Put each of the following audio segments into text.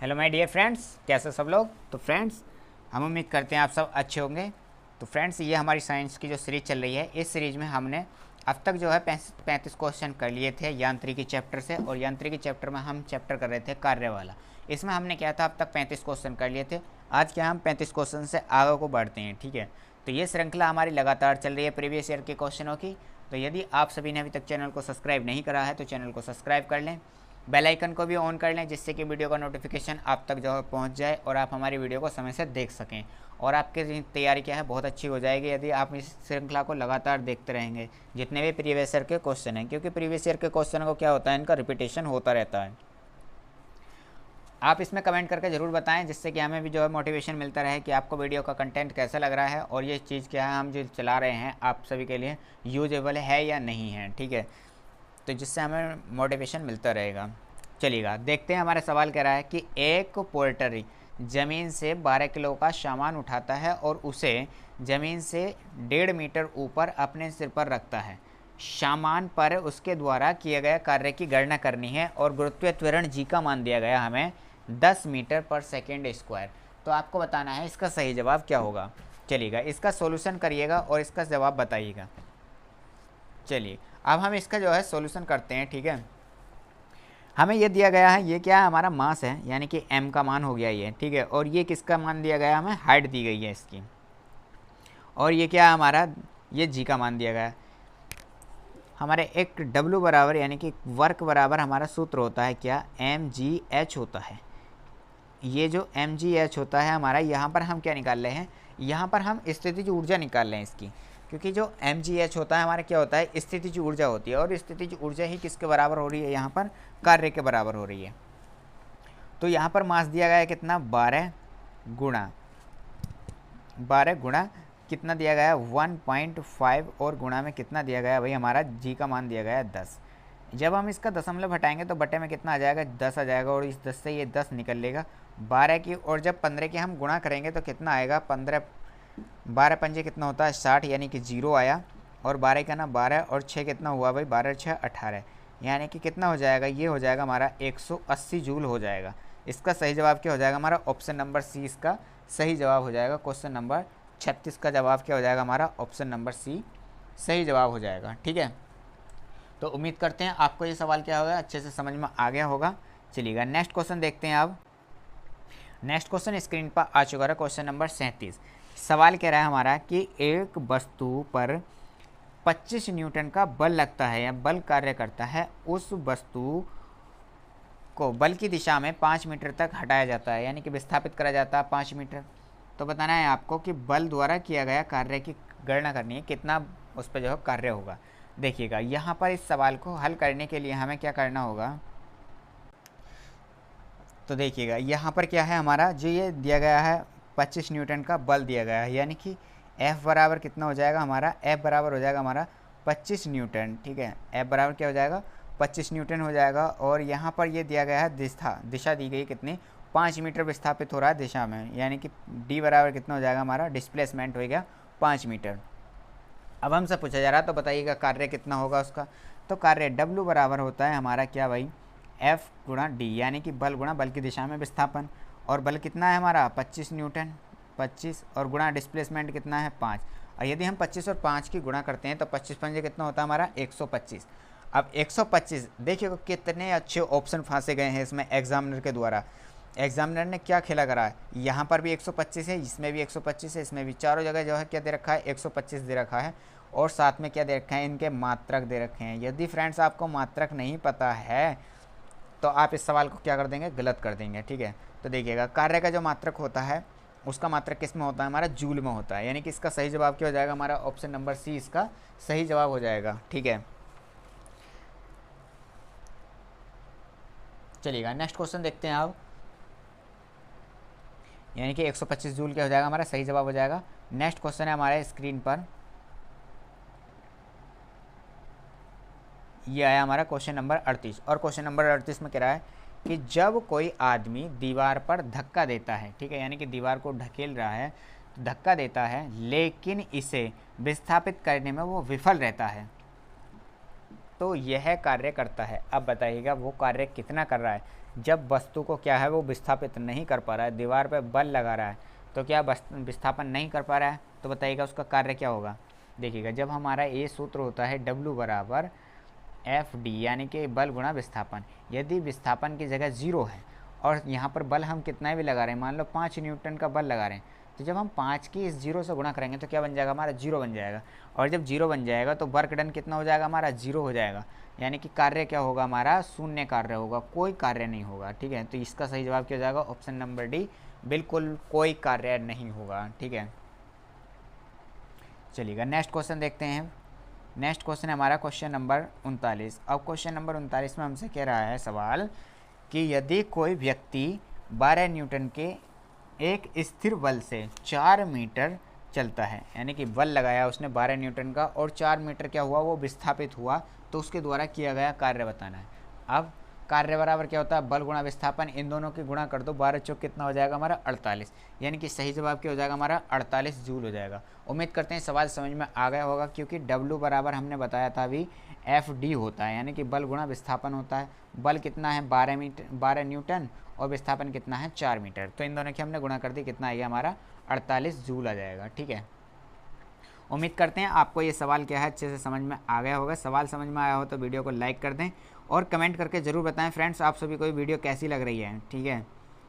Hello my dear friends, कैसे सब लोग। तो फ्रेंड्स, हम उम्मीद करते हैं आप सब अच्छे होंगे। तो फ्रेंड्स, ये हमारी साइंस की जो सीरीज़ चल रही है, इस सीरीज़ में हमने अब तक जो है 35 क्वेश्चन कर लिए थे यांत्रिकी चैप्टर से। और यांत्रिकी चैप्टर में हम चैप्टर कर रहे थे कार्य वाला। इसमें हमने क्या था, अब तक 35 क्वेश्चन कर लिए थे। आज क्या हम 35 क्वेश्चन से आगे को बढ़ते हैं, ठीक है। तो ये श्रृंखला हमारी लगातार चल रही है प्रीवियस ईयर के क्वेश्चनों की। तो यदि आप सभी ने अभी तक चैनल को सब्सक्राइब नहीं करा है तो चैनल को सब्सक्राइब कर लें, बेल आइकन को भी ऑन कर लें, जिससे कि वीडियो का नोटिफिकेशन आप तक जो है पहुंच जाए और आप हमारी वीडियो को समय से देख सकें। और आपकी तैयारी क्या है, बहुत अच्छी हो जाएगी यदि आप इस श्रृंखला को लगातार देखते रहेंगे, जितने भी प्रीवियस ईयर के क्वेश्चन हैं। क्योंकि प्रीवियस ईयर के क्वेश्चन को क्या होता है, इनका रिपीटेशन होता रहता है। आप इसमें कमेंट करके ज़रूर बताएं, जिससे कि हमें भी जो है मोटिवेशन मिलता रहे कि आपको वीडियो का कंटेंट कैसा लग रहा है और ये चीज़ क्या है हम जो चला रहे हैं आप सभी के लिए यूजेबल है या नहीं है, ठीक है। तो जिससे हमें मोटिवेशन मिलता रहेगा। चलिएगा देखते हैं, हमारा सवाल कह रहा है कि एक पोर्टर ज़मीन से 12 किलो का सामान उठाता है और उसे ज़मीन से 1.5 मीटर ऊपर अपने सिर पर रखता है। सामान पर उसके द्वारा किए गए कार्य की गणना करनी है और गुरुत्वीय त्वरण जी का मान दिया गया हमें 10 मीटर पर सेकेंड स्क्वायर। तो आपको बताना है इसका सही जवाब क्या होगा। चलिएगा इसका सॉल्यूशन करिएगा और इसका जवाब बताइएगा। चलिए अब हम इसका जो है सॉल्यूशन करते हैं, ठीक है। हमें ये दिया गया है, ये क्या है, हमारा मास है, यानी कि m का मान हो गया ये, ठीक है। और ये किसका मान दिया गया, हमें हाइट दी गई है इसकी। और ये क्या है हमारा, ये g का मान दिया गया है। हमारे एक w बराबर यानी कि वर्क बराबर हमारा सूत्र होता है क्या, mgh होता है। ये जो mgh होता है हमारा, यहाँ पर हम क्या निकाल रहे हैं, यहाँ पर हम स्थितिज ऊर्जा निकाल रहे हैं इसकी। क्योंकि जो mgh होता है हमारा क्या होता है, स्थितिज ऊर्जा होती है। और स्थितिज ऊर्जा ही किसके बराबर हो रही है, यहाँ पर कार्य के बराबर हो रही है। तो यहाँ पर मास दिया गया है कितना, 12 गुणा कितना दिया गया है 1.5 और गुणा में कितना दिया गया है भाई, हमारा जी का मान दिया गया है 10। जब हम इसका दशमलव हटाएंगे तो बटे में कितना आ जाएगा, 10 आ जाएगा। और इस 10 से ये 10 निकल लेगा 12 की। और जब 15 की हम गुणा करेंगे तो कितना आएगा, 12 पंजे कितना होता है 60, यानी कि 0 आया। और 12 का ना 12 और 6 कितना हुआ भाई, 12 6 18, यानी कि कितना हो जाएगा, ये हो जाएगा हमारा 180 जूल हो जाएगा। इसका सही जवाब क्या हो जाएगा हमारा, ऑप्शन नंबर सी इसका सही जवाब हो जाएगा। क्वेश्चन नंबर 36 का जवाब क्या हो जाएगा हमारा, ऑप्शन नंबर सी सही जवाब हो जाएगा, ठीक है। तो उम्मीद करते हैं आपको ये सवाल क्या होगा अच्छे से समझ में आ गया होगा। चलिएगा नेक्स्ट क्वेश्चन देखते हैं। अब नेक्स्ट क्वेश्चन स्क्रीन पर आ चुका है, क्वेश्चन नंबर 37। सवाल कह रहा है हमारा कि एक वस्तु पर 25 न्यूटन का बल लगता है या बल कार्य करता है, उस वस्तु को बल की दिशा में 5 मीटर तक हटाया जाता है, यानी कि विस्थापित करा जाता है 5 मीटर। तो बताना है आपको कि बल द्वारा किया गया कार्य की गणना करनी है, कितना उस पर जो है कार्य होगा। देखिएगा यहाँ पर इस सवाल को हल करने के लिए हमें क्या करना होगा। तो देखिएगा यहाँ पर क्या है हमारा, जो ये दिया गया है 25 न्यूटन का बल दिया गया है, यानी कि F बराबर कितना हो जाएगा हमारा, F बराबर हो जाएगा हमारा 25 न्यूटन, ठीक है। F बराबर क्या हो जाएगा, 25 न्यूटन हो जाएगा। और यहाँ पर ये दिया गया है दिशा दी गई कितनी, 5 मीटर विस्थापित हो रहा है दिशा में, यानी कि D बराबर कितना हो जाएगा हमारा, डिस्प्लेसमेंट हो गया 5 मीटर। अब हमसे पूछा जा रहा है तो बताइएगा कार्य कितना होगा उसका। तो कार्य W बराबर होता है हमारा क्या भाई, F गुणा D, यानी कि बल गुणा बल की दिशा में विस्थापन। और बल कितना है हमारा 25 न्यूटन, 25 और गुणा डिस्प्लेसमेंट कितना है 5। और यदि हम 25 और 5 की गुणा करते हैं तो 25 पंजे कितना होता है हमारा 125। अब 125 देखिए कितने अच्छे ऑप्शन फांसे गए हैं इसमें एग्जामिनर के द्वारा। एग्जामिनर ने क्या खेला करा है, यहाँ पर भी 125 है, इसमें भी 125 है, इसमें भी, चारों जगह जो है क्या दे रखा है 125 दे रखा है। और साथ में क्या दे रखा है, इनके मात्रक दे रखे हैं। यदि फ्रेंड्स आपको मात्रक नहीं पता है तो आप इस सवाल को क्या कर देंगे, गलत कर देंगे, ठीक है। तो देखिएगा कार्य का जो मात्रक होता है उसका मात्रक किस में होता है, हमारा जूल में होता है, यानी कि इसका सही जवाब क्या हो जाएगा हमारा, ऑप्शन नंबर सी इसका सही जवाब हो जाएगा, ठीक है। चलिएगा नेक्स्ट क्वेश्चन देखते हैं आप, यानी कि 125 जूल क्या हो जाएगा हमारा सही जवाब हो जाएगा। नेक्स्ट क्वेश्चन है हमारे स्क्रीन पर, ये आया हमारा क्वेश्चन नंबर 38। और क्वेश्चन नंबर 38 में कह रहा है कि जब कोई आदमी दीवार पर धक्का देता है, ठीक है, यानी कि दीवार को ढकेल रहा है, धक्का देता है, लेकिन इसे विस्थापित करने में वो विफल रहता है, तो यह कार्य करता है। अब बताइएगा वो कार्य कितना कर रहा है, जब वस्तु को क्या है वो विस्थापित नहीं कर पा रहा है, दीवार पर बल लगा रहा है, तो क्या विस्थापन नहीं कर पा रहा है, तो बताइएगा उसका कार्य क्या होगा। देखिएगा जब हमारा ये सूत्र होता है W बराबर FD यानी कि बल गुणा विस्थापन, यदि विस्थापन की जगह 0 है और यहाँ पर बल हम कितना भी लगा रहे हैं, मान लो 5 न्यूटन का बल लगा रहे हैं, तो जब हम 5 की इस 0 से गुणा करेंगे तो क्या बन जाएगा हमारा 0 बन जाएगा, और जब 0 बन जाएगा तो वर्क डन कितना हो जाएगा हमारा 0 हो जाएगा, यानी कि कार्य क्या होगा हमारा शून्य कार्य होगा, कोई कार्य नहीं होगा। ठीक है, तो इसका सही जवाब क्या हो जाएगा ऑप्शन नंबर डी, बिल्कुल कोई कार्य नहीं होगा। ठीक है, चलिएगा नेक्स्ट क्वेश्चन देखते हैं। नेक्स्ट क्वेश्चन है हमारा क्वेश्चन नंबर 39। अब क्वेश्चन नंबर 39 में हमसे कह रहा है सवाल कि यदि कोई व्यक्ति 12 न्यूटन के एक स्थिर बल से 4 मीटर चलता है, यानी कि बल लगाया उसने 12 न्यूटन का और 4 मीटर क्या हुआ वो विस्थापित हुआ, तो उसके द्वारा किया गया कार्य बताना है। अब कार्य बराबर क्या होता है बल गुणा विस्थापन, इन दोनों की गुणा कर दो, 12 चौक कितना हो जाएगा हमारा 48, यानी कि सही जवाब क्या हो जाएगा हमारा 48 जूल हो जाएगा। उम्मीद करते हैं सवाल समझ में आ गया होगा, क्योंकि W बराबर हमने बताया था अभी FD होता है, यानी कि बल गुणा विस्थापन होता है। बल कितना है 12 न्यूटन और विस्थापन कितना है 4 मीटर, तो इन दोनों की हमने गुणा कर दी, कितना आएगा हमारा 48 जूल आ जाएगा। ठीक है, उम्मीद करते हैं आपको ये सवाल क्या है अच्छे से समझ में आ गया होगा। सवाल समझ में आया हो तो वीडियो को लाइक कर दें और कमेंट करके ज़रूर बताएं फ्रेंड्स आप सभी को वीडियो कैसी लग रही है। ठीक है,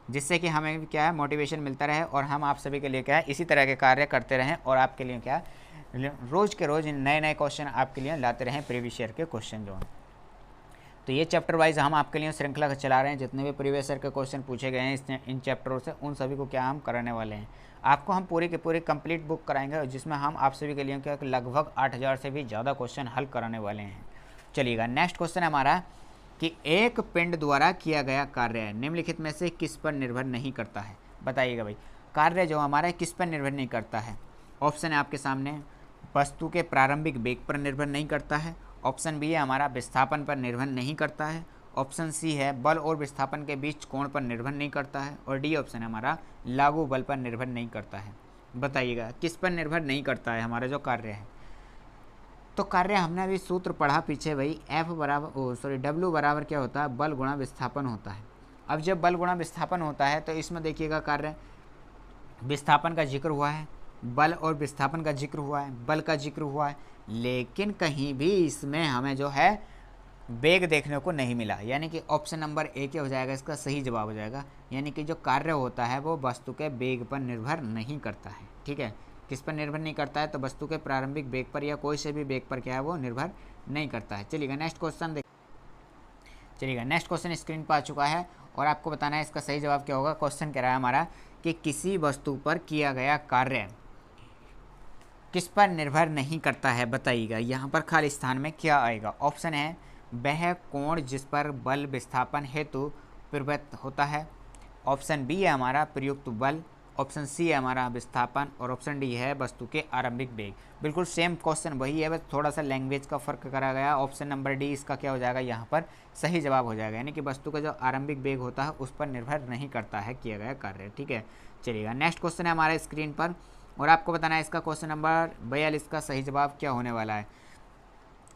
जिससे कि हमें क्या है मोटिवेशन मिलता रहे और हम आप सभी के लिए क्या है इसी तरह के कार्य करते रहें और आपके लिए क्या है रोज़ के रोज़ नए नए क्वेश्चन आपके लिए लाते रहें, प्रीवियस ईयर के क्वेश्चन जो हैं। तो ये चैप्टर वाइज हम आपके लिए श्रृंखला चला रहे हैं, जितने भी प्रीवियस ईयर के क्वेश्चन पूछे गए हैं इन चैप्टरों से उन सभी को क्या हम कराने वाले हैं। आपको हम पूरी की पूरी कंप्लीट बुक कराएंगे, जिसमें हम आप सभी के लिए क्या लगभग 8000 से भी ज़्यादा क्वेश्चन हल कराने वाले हैं। चलिएगा नेक्स्ट क्वेश्चन है हमारा कि एक पिंड द्वारा किया गया कार्य निम्नलिखित में से किस पर निर्भर नहीं करता है। बताइएगा भाई कार्य जो हमारा किस पर निर्भर नहीं करता है। ऑप्शन है आपके सामने, वस्तु के प्रारंभिक वेग पर निर्भर नहीं करता है, ऑप्शन बी है हमारा विस्थापन पर निर्भर नहीं करता है, ऑप्शन सी है बल और विस्थापन के बीच कोण पर निर्भर नहीं करता है, और डी ऑप्शन है हमारा लागू बल पर निर्भर नहीं करता है। बताइएगा किस पर निर्भर नहीं करता है हमारा जो कार्य है। तो कार्य हमने अभी सूत्र पढ़ा पीछे भाई, W बराबर क्या होता है बल गुणा विस्थापन होता है। अब जब बल गुणा विस्थापन होता है तो इसमें देखिएगा कार्य विस्थापन का जिक्र हुआ है, बल और विस्थापन का जिक्र हुआ है, बल का जिक्र हुआ है, लेकिन कहीं भी इसमें हमें जो है वेग देखने को नहीं मिला, यानी कि ऑप्शन नंबर ए क्या हो जाएगा इसका सही जवाब हो जाएगा। यानी कि जो कार्य होता है वो वस्तु के वेग पर निर्भर नहीं करता है। ठीक है, किस पर निर्भर नहीं करता है तो वस्तु के प्रारंभिक वेग पर या कोई से भी वेग पर क्या है वो निर्भर नहीं करता है। चलिएगा नेक्स्ट क्वेश्चन देख, चलिएगा नेक्स्ट क्वेश्चन स्क्रीन पर आ चुका है और आपको बताना है इसका सही जवाब क्या होगा। क्वेश्चन कह रहा है हमारा कि किसी वस्तु पर किया गया कार्य किस पर निर्भर नहीं करता है। बताइएगा यहाँ पर खाली स्थान में क्या आएगा। ऑप्शन है वह कोण जिस पर बल विस्थापन हेतु प्रवृत्त होता है, ऑप्शन बी है हमारा प्रयुक्त बल, ऑप्शन सी है हमारा विस्थापन, और ऑप्शन डी है वस्तु के आरंभिक वेग। बिल्कुल सेम क्वेश्चन वही है, बस थोड़ा सा लैंग्वेज का फ़र्क करा गया। ऑप्शन नंबर डी इसका क्या हो जाएगा यहाँ पर सही जवाब हो जाएगा, यानी कि वस्तु का जो आरंभिक वेग होता है उस पर निर्भर नहीं करता है किया गया कार्य। ठीक है, चलिएगा नेक्स्ट क्वेश्चन है हमारे स्क्रीन पर और आपको बताना है इसका क्वेश्चन नंबर 42 का सही जवाब क्या होने वाला है।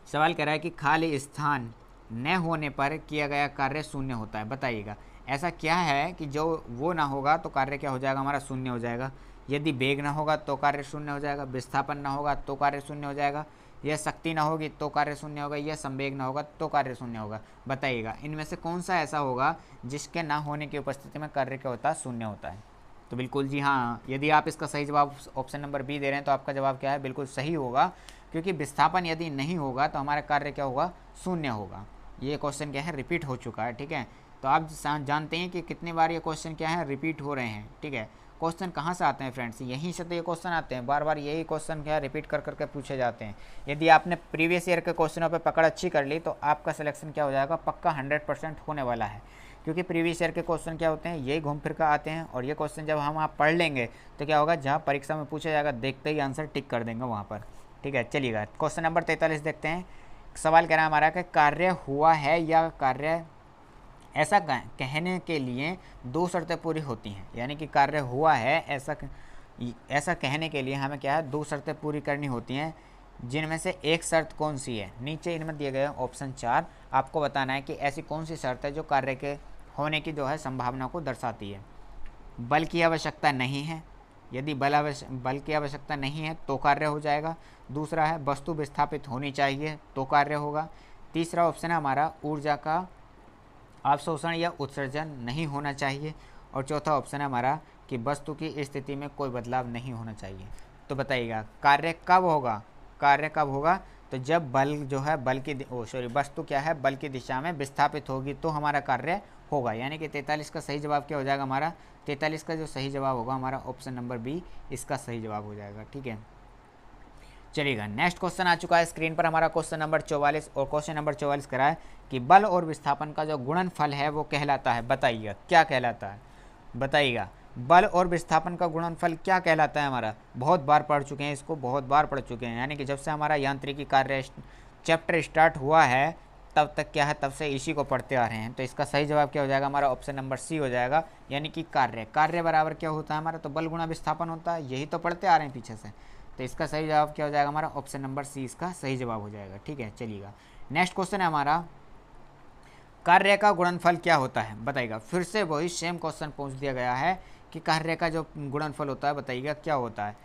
सवाल कह रहा है कि खाली स्थान न होने पर किया गया कार्य शून्य होता है। बताइएगा ऐसा क्या है कि जो वो ना होगा तो कार्य क्या हो जाएगा हमारा शून्य हो जाएगा। यदि वेग ना होगा तो कार्य शून्य हो जाएगा, विस्थापन ना होगा तो कार्य शून्य हो जाएगा, यह शक्ति ना होगी तो कार्य शून्य होगा, यह संवेग ना होगा तो कार्य शून्य होगा। बताइएगा इनमें से कौन सा ऐसा होगा जिसके ना होने की उपस्थिति में कार्य क्या होता है शून्य होता है। तो बिल्कुल जी हाँ, यदि आप इसका सही जवाब ऑप्शन नंबर बी दे रहे हैं तो आपका जवाब क्या है बिल्कुल सही होगा, क्योंकि विस्थापन यदि नहीं होगा तो हमारा कार्य क्या होगा शून्य होगा। ये क्वेश्चन क्या है रिपीट हो चुका है। ठीक है, तो आप जानते हैं कि कितनी बार ये क्वेश्चन क्या है रिपीट हो रहे हैं। ठीक है, क्वेश्चन कहाँ से आते हैं फ्रेंड्स, यहीं से तो ये क्वेश्चन आते हैं, बार बार यही क्वेश्चन क्या है रिपीट कर करके पूछे जाते हैं। यदि आपने प्रीवियस ईयर के क्वेश्चनों पे पकड़ अच्छी कर ली तो आपका सिलेक्शन क्या हो जाएगा पक्का 100% होने वाला है, क्योंकि प्रीवियस ईयर के क्वेश्चन क्या होते हैं यही घूम फिर कर आते हैं। और ये क्वेश्चन जब हम आप पढ़ लेंगे तो क्या होगा जहाँ परीक्षा में पूछा जाएगा देखते ही आंसर टिक कर देंगे वहाँ पर। ठीक है, चलिएगा क्वेश्चन नंबर 43 देखते हैं। सवाल कह रहा है हमारा कि कार्य हुआ है या कार्य ऐसा कहने के लिए दो शर्तें पूरी होती हैं, यानी कि कार्य हुआ है ऐसा कहने के लिए हमें क्या है दो शर्तें पूरी करनी होती हैं, जिनमें से एक शर्त कौन सी है। नीचे इनमें दिए गए ऑप्शन 4 आपको बताना है कि ऐसी कौन सी शर्त है जो कार्य के होने की जो है संभावना को दर्शाती है। बल की आवश्यकता नहीं है, यदि बल की आवश्यकता नहीं है तो कार्य हो जाएगा। दूसरा है वस्तु विस्थापित होनी चाहिए तो कार्य होगा। तीसरा ऑप्शन है हमारा ऊर्जा का अवशोषण या उत्सर्जन नहीं होना चाहिए। और चौथा ऑप्शन है हमारा कि वस्तु की स्थिति में कोई बदलाव नहीं होना चाहिए। तो बताइएगा कार्य कब होगा? कार्य कब होगा? तो जब बल जो है वस्तु क्या है, बल की दिशा में विस्थापित होगी तो हमारा कार्य होगा। यानी कि 43 का सही जवाब क्या हो जाएगा हमारा? 43 का जो सही जवाब होगा हमारा ऑप्शन नंबर बी इसका सही जवाब हो जाएगा। ठीक है, चलिएगा नेक्स्ट क्वेश्चन आ चुका है स्क्रीन पर हमारा क्वेश्चन नंबर 44। और क्वेश्चन नंबर 44 करा है कि बल और विस्थापन का जो गुणनफल है वो कहलाता है। बताइएगा क्या कहलाता है? बताइएगा बल और विस्थापन का गुणनफल क्या कहलाता है हमारा? बहुत बार पढ़ चुके हैं इसको, बहुत बार पढ़ चुके हैं। यानी कि जब से हमारा यांत्रिकी कार्य चैप्टर स्टार्ट हुआ है तब तक क्या है, तब से इसी को पढ़ते आ रहे हैं। तो इसका सही जवाब क्या हो जाएगा हमारा? ऑप्शन नंबर सी हो जाएगा। यानी कि कार्य बराबर क्या होता है हमारा? तो बल गुणा विस्थापन होता है। यही तो पढ़ते आ रहे हैं पीछे से। तो इसका सही जवाब क्या हो जाएगा हमारा? ऑप्शन नंबर सी इसका सही जवाब हो जाएगा। ठीक है, चलिएगा नेक्स्ट क्वेश्चन है हमारा कार्य का गुणनफल क्या होता है? बताइएगा। फिर से वही सेम क्वेश्चन पूछ दिया गया है कि कार्य का जो गुणनफल होता है बताइएगा क्या होता है।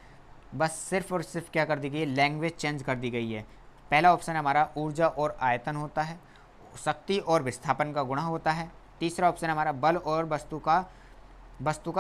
बस सिर्फ और सिर्फ क्या कर दी गई है? लैंग्वेज चेंज कर दी गई है। पहला ऑप्शन हमारा ऊर्जा और आयतन होता है, शक्ति और विस्थापन का गुणा होता है। तीसरा ऑप्शन हमारा बल और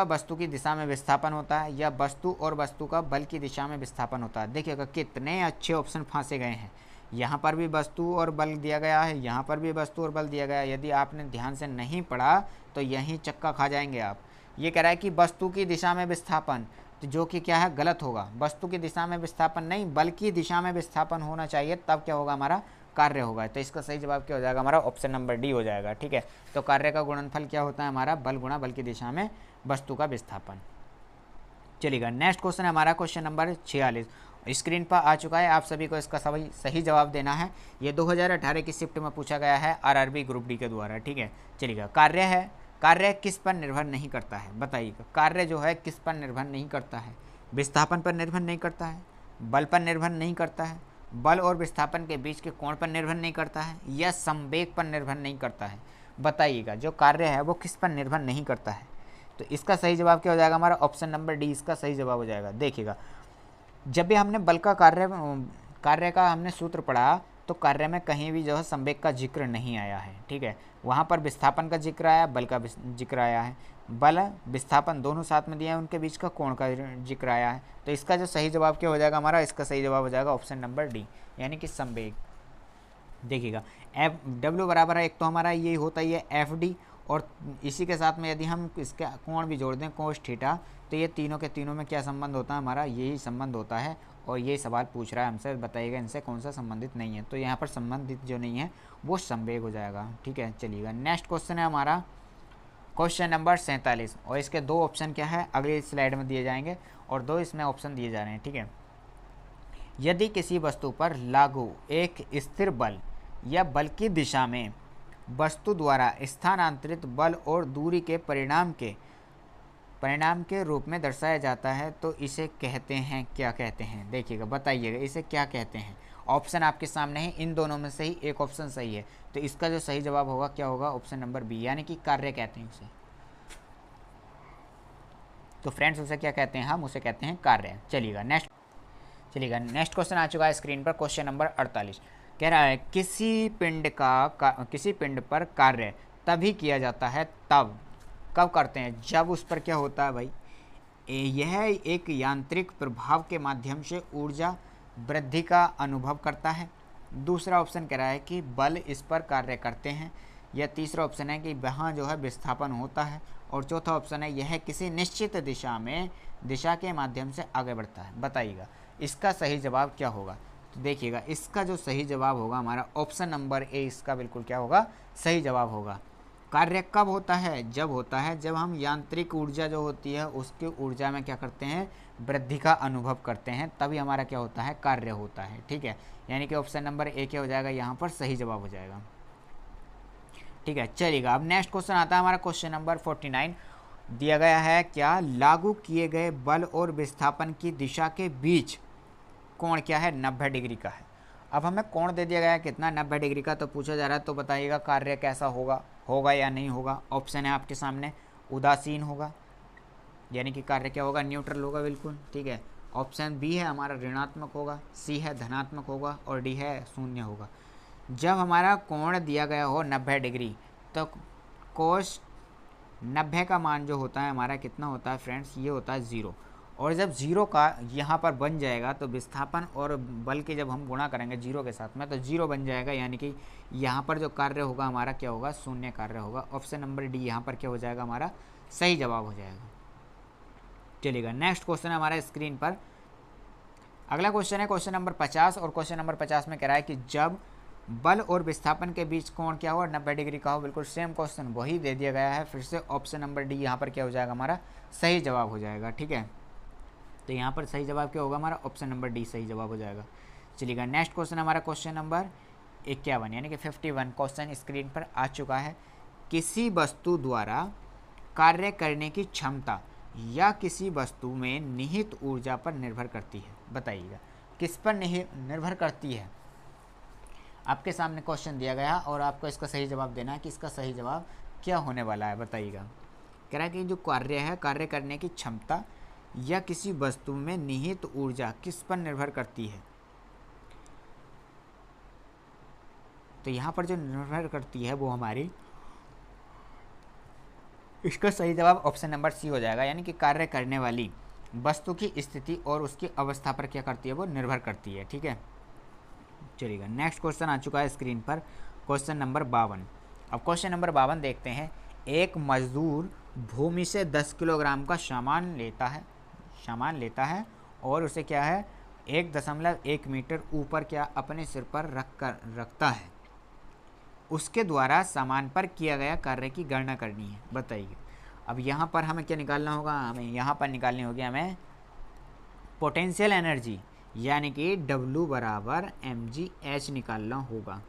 वस्तु की दिशा में विस्थापन होता है, या वस्तु और वस्तु का बल की दिशा में विस्थापन होता है। देखिएगा कितने अच्छे ऑप्शन फांसे गए हैं। यहाँ पर भी वस्तु और बल दिया गया है, यहाँ पर भी वस्तु और बल दिया गया है। यदि आपने ध्यान से नहीं पढ़ा तो यहीं चक्का खा जाएंगे आप। ये कह रहा है कि वस्तु की दिशा में विस्थापन, तो जो कि क्या है? गलत होगा। वस्तु की दिशा में विस्थापन नहीं, बल की दिशा में विस्थापन होना चाहिए, तब क्या होगा हमारा? कार्य होगा। तो इसका सही जवाब क्या हो जाएगा हमारा? ऑप्शन नंबर डी हो जाएगा। ठीक है, तो कार्य का गुणनफल क्या होता है हमारा? बल गुणा बल की दिशा में वस्तु का विस्थापन। चलिएगा नेक्स्ट क्वेश्चन है हमारा क्वेश्चन नंबर 46 स्क्रीन पर आ चुका है। आप सभी को इसका सही जवाब देना है। ये 2018 की शिफ्ट में पूछा गया है आरआरबी ग्रुप डी के द्वारा। ठीक है, चलिएगा कार्य किस पर निर्भर नहीं करता है? बताइएगा कार्य जो है किस पर निर्भर नहीं करता है? विस्थापन पर निर्भर नहीं करता है, बल पर निर्भर नहीं करता है, बल और विस्थापन के बीच के कोण पर निर्भर नहीं करता है, या संवेग पर निर्भर नहीं करता है। बताइएगा जो कार्य है वो किस पर निर्भर नहीं करता है? तो इसका सही जवाब क्या हो जाएगा हमारा? ऑप्शन नंबर डी इसका सही जवाब हो जाएगा। देखिएगा जब भी हमने बल का कार्य का हमने सूत्र पढ़ा तो कार्य में कहीं भी जो है संवेग का जिक्र नहीं आया है। ठीक है, वहाँ पर विस्थापन का जिक्र आया, बल का जिक्र आया है। बल विस्थापन दोनों साथ में दिए हैं, उनके बीच का कोण का जिक्र आया है। तो इसका जो सही जवाब क्या हो जाएगा हमारा? इसका सही जवाब हो जाएगा ऑप्शन नंबर डी, यानी कि संवेग। देखिएगा एफ डब्ल्यू बराबर है, एक तो हमारा ये होता ही है एफ डी, और इसी के साथ में यदि हम इसके कोण भी जोड़ दें कोस थीटा, तो ये तीनों के तीनों में क्या संबंध होता है हमारा? यही संबंध होता है। और यही सवाल पूछ रहा है हमसे, बताइएगा इनसे कौन सा संबंधित नहीं है। तो यहाँ पर संबंधित जो नहीं है वो संवेग हो जाएगा। ठीक है, चलिएगा नेक्स्ट क्वेश्चन है हमारा क्वेश्चन नंबर 47। और इसके दो ऑप्शन क्या है अगली स्लाइड में दिए जाएंगे, और दो इसमें ऑप्शन दिए जा रहे हैं। ठीक है, यदि किसी वस्तु पर लागू एक स्थिर बल या बल की दिशा में वस्तु द्वारा स्थानांतरित बल और दूरी के परिणाम के रूप में दर्शाया जाता है तो इसे कहते हैं, क्या कहते हैं? देखिएगा बताइएगा इसे क्या कहते हैं। ऑप्शन आपके सामने है, इन दोनों में से ही एक ऑप्शन सही है। तो इसका जो सही जवाब होगा क्या होगा? ऑप्शन नंबर बी, यानी कि कार्य कहते हैं उसे। तो फ्रेंड्स उसे क्या कहते हैं? हम उसे कहते हैं कार्य। चलिएगा नेक्स्ट क्वेश्चन आ चुका है स्क्रीन पर क्वेश्चन नंबर 48। कह रहा है किसी पिंड पर कार्य तभी किया जाता है, कब करते हैं? जब उस पर क्या होता है भाई? यह एक यांत्रिक प्रभाव के माध्यम से ऊर्जा वृद्धि का अनुभव करता है। दूसरा ऑप्शन कह रहा है कि बल इस पर कार्य करते हैं, या तीसरा ऑप्शन है कि वहाँ जो है विस्थापन होता है, और चौथा ऑप्शन है यह किसी निश्चित दिशा के माध्यम से आगे बढ़ता है। बताइएगा इसका सही जवाब क्या होगा? तो देखिएगा इसका जो सही जवाब होगा हमारा ऑप्शन नंबर ए इसका बिल्कुल क्या होगा? सही जवाब होगा। कार्य कब होता है? जब होता है जब हम यांत्रिक ऊर्जा जो होती है उसकी ऊर्जा में क्या करते हैं? वृद्धि का अनुभव करते हैं, तभी हमारा क्या होता है? कार्य होता है। ठीक है, यानी कि ऑप्शन नंबर ए क्या हो जाएगा? यहाँ पर सही जवाब हो जाएगा। ठीक है, चलिएगा अब नेक्स्ट क्वेश्चन आता है हमारा क्वेश्चन नंबर 49। दिया गया है क्या? लागू किए गए बल और विस्थापन की दिशा के बीच कोण क्या है? 90 डिग्री का है। अब हमें कोण दे दिया गया है कितना? 90 डिग्री का। तो पूछा जा रहा है तो बताइएगा कार्य कैसा होगा? होगा या नहीं होगा। ऑप्शन है आपके सामने, उदासीन होगा, यानी कि कार्य क्या होगा, न्यूट्रल होगा बिल्कुल, ठीक है। ऑप्शन बी है हमारा ऋणात्मक होगा, सी है धनात्मक होगा और डी है शून्य होगा। जब हमारा कोण दिया गया हो 90 डिग्री तो कोस 90 का मान जो होता है हमारा कितना होता है फ्रेंड्स, ये होता है 0। और जब 0 का यहाँ पर बन जाएगा तो विस्थापन और बल के जब हम गुणा करेंगे 0 के साथ में तो 0 बन जाएगा, यानी कि यहाँ पर जो कार्य होगा हमारा क्या होगा, शून्य कार्य होगा। ऑप्शन नंबर डी यहाँ पर क्या हो जाएगा, हमारा सही जवाब हो जाएगा। चलिएगा नेक्स्ट क्वेश्चन है हमारा स्क्रीन पर। अगला क्वेश्चन है क्वेश्चन नंबर 50 और क्वेश्चन नंबर 50 में कह रहा है कि जब बल और विस्थापन के बीच कोण क्या हो, 90 डिग्री का हो। बिल्कुल सेम क्वेश्चन वही दे दिया गया है, फिर से ऑप्शन नंबर डी यहाँ पर क्या हो जाएगा, हमारा सही जवाब हो जाएगा, ठीक है। तो यहाँ पर सही जवाब क्या होगा, हमारा ऑप्शन नंबर डी सही जवाब हो जाएगा। चलिएगा नेक्स्ट क्वेश्चन हमारा क्वेश्चन नंबर 51 यानी कि 51 क्वेश्चन स्क्रीन पर आ चुका है। किसी वस्तु द्वारा कार्य करने की क्षमता या किसी वस्तु में निहित ऊर्जा पर निर्भर करती है। बताइएगा किस पर निर्भर करती है। आपके सामने क्वेश्चन दिया गया और आपको इसका सही जवाब देना है कि इसका सही जवाब क्या होने वाला है। बताइएगा, कह रहा है कि जो कार्य है, कार्य करने की क्षमता या किसी वस्तु में निहित ऊर्जा किस पर निर्भर करती है। तो यहाँ पर जो निर्भर करती है वो हमारी, इसका सही जवाब ऑप्शन नंबर सी हो जाएगा, यानी कि कार्य करने वाली वस्तु की स्थिति और उसकी अवस्था पर क्या करती है, वो निर्भर करती है, ठीक है। चलिएगा नेक्स्ट क्वेश्चन आ चुका है स्क्रीन पर, क्वेश्चन नंबर 52। अब क्वेश्चन नंबर 52 देखते हैं। एक मजदूर भूमि से 10 किलोग्राम का सामान लेता है और उसे क्या है 1.1 मीटर ऊपर क्या अपने सिर पर रखता है। उसके द्वारा सामान पर किया गया कार्य की गणना करनी है। बताइए अब यहाँ पर हमें क्या निकालना होगा, हमें यहाँ पर निकालनी होगी हमें पोटेंशियल एनर्जी, यानी कि W बराबर mgh निकालना होगा,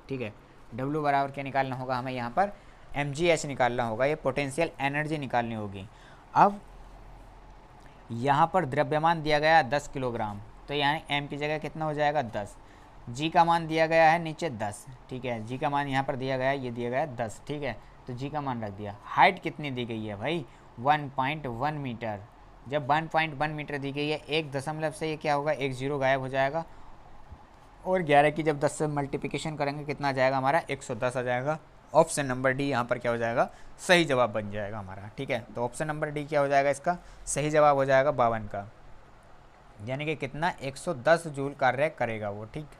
ठीक है। W बराबर क्या निकालना होगा, हमें यहाँ पर mgh निकालना होगा, ये पोटेंशियल एनर्जी निकालनी होगी। अब यहाँ पर द्रव्यमान दिया गया 10 किलोग्राम, तो यानी m की जगह कितना हो जाएगा 10। g का मान दिया गया है नीचे 10, ठीक है। g का मान यहाँ पर दिया गया है, ये दिया गया है 10, ठीक है। तो g का मान रख दिया। हाइट कितनी दी गई है भाई, 1.1 मीटर। जब 1.1 मीटर दी गई है, एक दशमलव से ये क्या होगा, एक जीरो गायब हो जाएगा और 11 की जब 10 से मल्टीप्लिकेशन करेंगे कितना आ जाएगा, हमारा 110 आ जाएगा। ऑप्शन नंबर डी यहाँ पर क्या हो जाएगा, सही जवाब बन जाएगा हमारा, ठीक है। तो ऑप्शन नंबर डी क्या हो जाएगा, इसका सही जवाब हो जाएगा 52 का, यानी कि कितना 110 जूल कार्य करेगा वो, ठीक।